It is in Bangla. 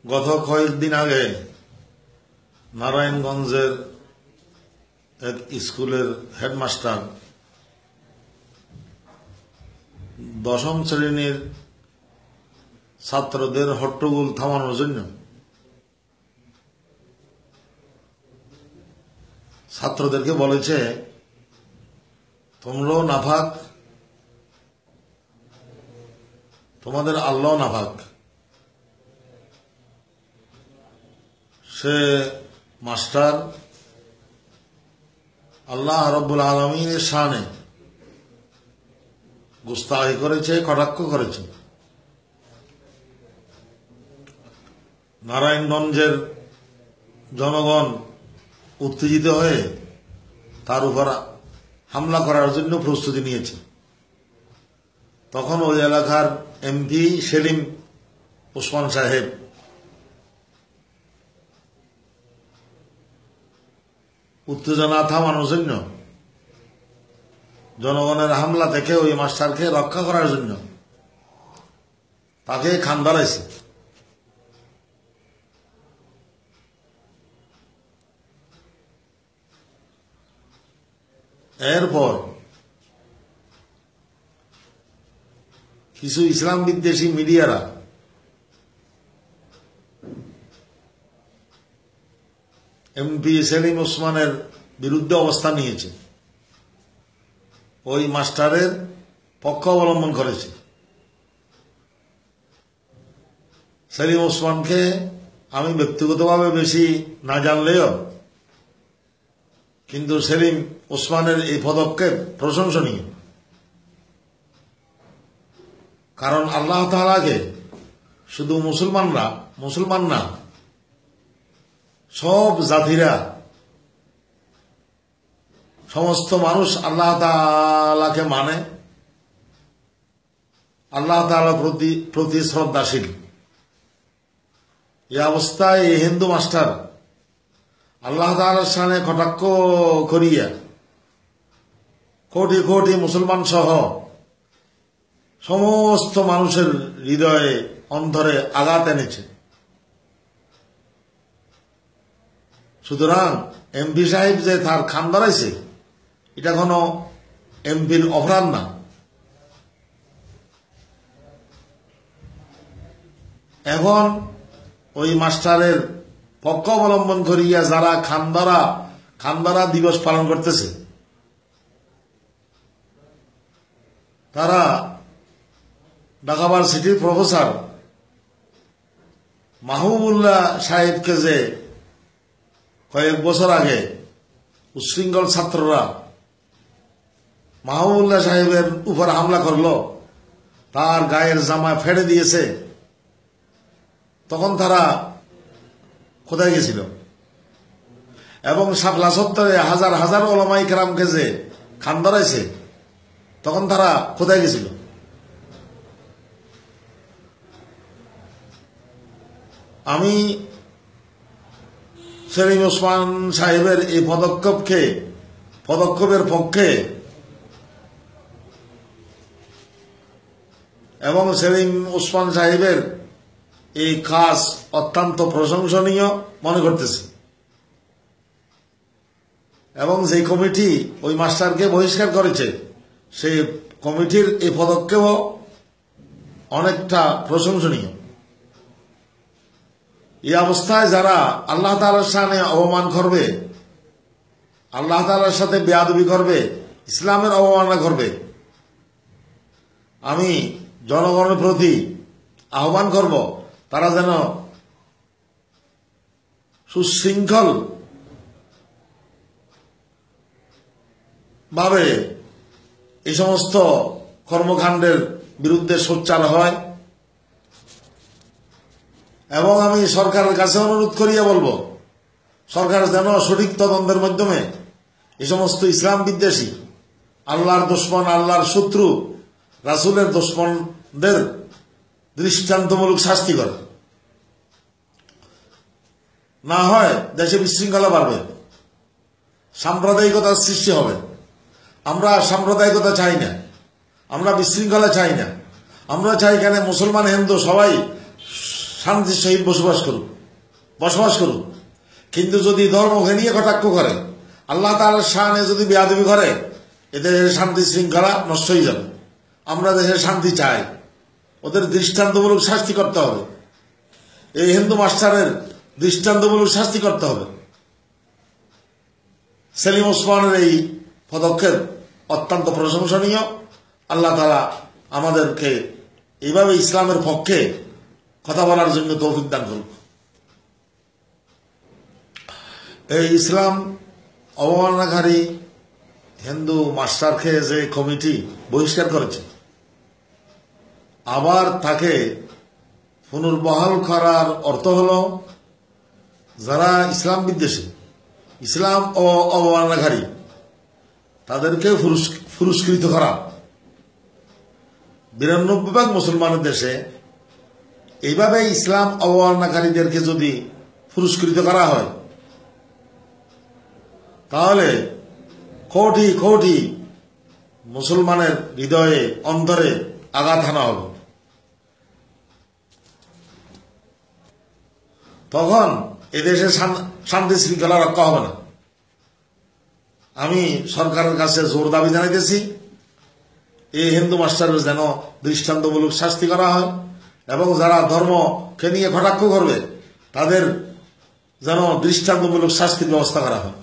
গত কয়েকদিন আগে নারায়ণগঞ্জের এক স্কুলের হেডমাস্টার দশম শ্রেণীর ছাত্রদের হট্টগোল থামানোর জন্য ছাত্রদেরকে বলেছে, তোমরাও নাফাক, তোমাদের আল্লাহ নাফাক। সে মাস্টার আল্লাহ রাব্বুল আলামিনের শানে গুস্তাখি করেছে, কটাক্ষ করেছে। নারায়ণগঞ্জের জনগণ উত্তেজিত হয়ে তার উপর হামলা করার জন্য প্রস্তুতি নিয়েছে। তখন ওই এলাকার এমপি সেলিম ওসমান সাহেব উত্তেজনা থামানোর জন্য, জনগণের হামলা থেকে ওই মাস্টারকে রক্ষা করার জন্য তাকে খান দাঁড়াইছে। এরপর কিছু ইসলাম বিদ্বেষী মিডিয়ারা এমপি সেলিম ওসমানের বিরুদ্ধে অবস্থান নিয়েছে, ওই মাস্টারের পক্ষ অবলম্বন করেছে। সেলিম ওসমানকে আমি ব্যক্তিগতভাবে বেশি না জানলেও কিন্তু সেলিম ওসমানের এই পদক্ষেপ প্রশংসনীয়। কারণ আল্লাহ তাআলাকে শুধু মুসলমান না, সব জাতিরা, সমস্ত মানুষ আল্লাহ তাআলাকে মানে, আল্লাহ তাআলার প্রতি শ্রদ্ধাশীল। এই অবস্থায় এই হিন্দু মাস্টার আল্লাহ তাআলার শানে কটাক্ষ করিয়া কোটি কোটি মুসলমান সহ সমস্ত মানুষের হৃদয়ে অন্তরে আঘাত এনেছে। সুতরাং এমপি সাহেব যে তার খান দাঁড়াইছে, এটা কোনো এমপির অপরাধ না। এখন ওই মাস্টারের পক্ষ অবলম্বন করিয়া যারা খানদারা দিবস পালন করতেছে, তারা ঢাকা ভার্সিটির প্রফেসর মাহবুবুল্লাহ সাহেবকে যে কয়েক বছর আগে উচ্ছৃঙ্খল ছাত্ররা মাহবুবুল্লাহ সাহেবের উপর হামলা করলো, তার গায়ের জামা ফেড়ে দিয়েছে, তখন তারা কোথায় গেছিল? এবং শাপলা চত্বরে হাজার হাজার ওলামায়ে কেরামকে যে খান ধরাইছে, তখন তারা কোথায় গেছিল? আমি সেলিম ওসমান সাহেবের এই পদক্ষেপের পক্ষে এবং সেলিম ওসমান সাহেবের এই কাজ অত্যন্ত প্রশংসনীয় মনে করতেছে। এবং যে কমিটি ওই মাস্টারকে বহিষ্কার করেছে, সেই কমিটির এই পদক্ষেপও অনেকটা প্রশংসনীয়। এই অবস্থায় যারা আল্লাহ তাআলার শানে অবমান করবে, আল্লাহ তাআলার সাথে বেয়াদবি করবে, ইসলামের অবমাননা করবে, আমি জনগণের প্রতি আহ্বান করব, তারা যেন সুশৃঙ্খল ভাবে এই সমস্ত কর্মকাণ্ডের বিরুদ্ধে সোচ্চার হয়। এবং আমি সরকারের কাছে অনুরোধ করিয়া বলবো, সরকার যেন সঠিক তদন্তের মাধ্যমে এই সমস্ত ইসলাম বিদ্বেষী, আল্লাহর দুশমন, আল্লাহর শত্রু, রাসূলের দুশমনদের দৃষ্টান্তমূলক শাস্তি করে। না হয় দেশে বিশৃঙ্খলা বাড়বে, সাম্প্রদায়িকতার সৃষ্টি হবে। আমরা সাম্প্রদায়িকতা চাই না, আমরা বিশৃঙ্খলা চাই না। আমরা চাই এখানে মুসলমান হিন্দু সবাই শান্তির সহিত বসবাস করুক। কিন্তু যদি ধর্মকে নিয়ে কটাক্ষ করে, আল্লাহ তাআলার শানে যদি বেয়াদবি করে, এদের শান্তি শৃঙ্খলা নষ্ট হয়ে যাবে। আমরা দেশের শান্তি চাই, ওদের দৃষ্টান্তমূলক শাস্তি করতে হবে। এই হিন্দু মাস্টারের দৃষ্টান্তমূলক শাস্তি করতে হবে। সেলিম ওসমানের এই পদক্ষেপ অত্যন্ত প্রশংসনীয়। আল্লাহ তাআলা আমাদেরকে এইভাবে ইসলামের পক্ষে কথা বলার জন্য তৌফিক দান করুন। এই ইসলাম অবমাননাকারী হিন্দু মাস্টারকে যে কমিটি বহিষ্কার করেছে, আবার তাকে পুনর্বহাল করার অর্থ হল যারা ইসলাম বিদ্বেষী, ইসলাম অবমাননাকারী, তাদেরকে পুরস্কৃত করা। 92% মুসলমানের দেশে এইভাবে ইসলাম অবমাননাকারীদেরকে যদি পুরস্কৃত করা হয়, তাহলে কোটি কোটি মুসলমানের হৃদয়ে অন্তরে আঘাত হানা হবে। তখন এদেশে শান্তি শৃঙ্খলা রক্ষা হবে না। আমি সরকারের কাছে জোর দাবি জানাইতেছি, এই হিন্দু মাস্টারের যেন দৃষ্টান্তমূলক শাস্তি করা হয়, এবং যারা ধর্মকে নিয়ে কটাক্ষ করবে তাদের যেন দৃষ্টান্তমূলক শাস্তির ব্যবস্থা করা হয়।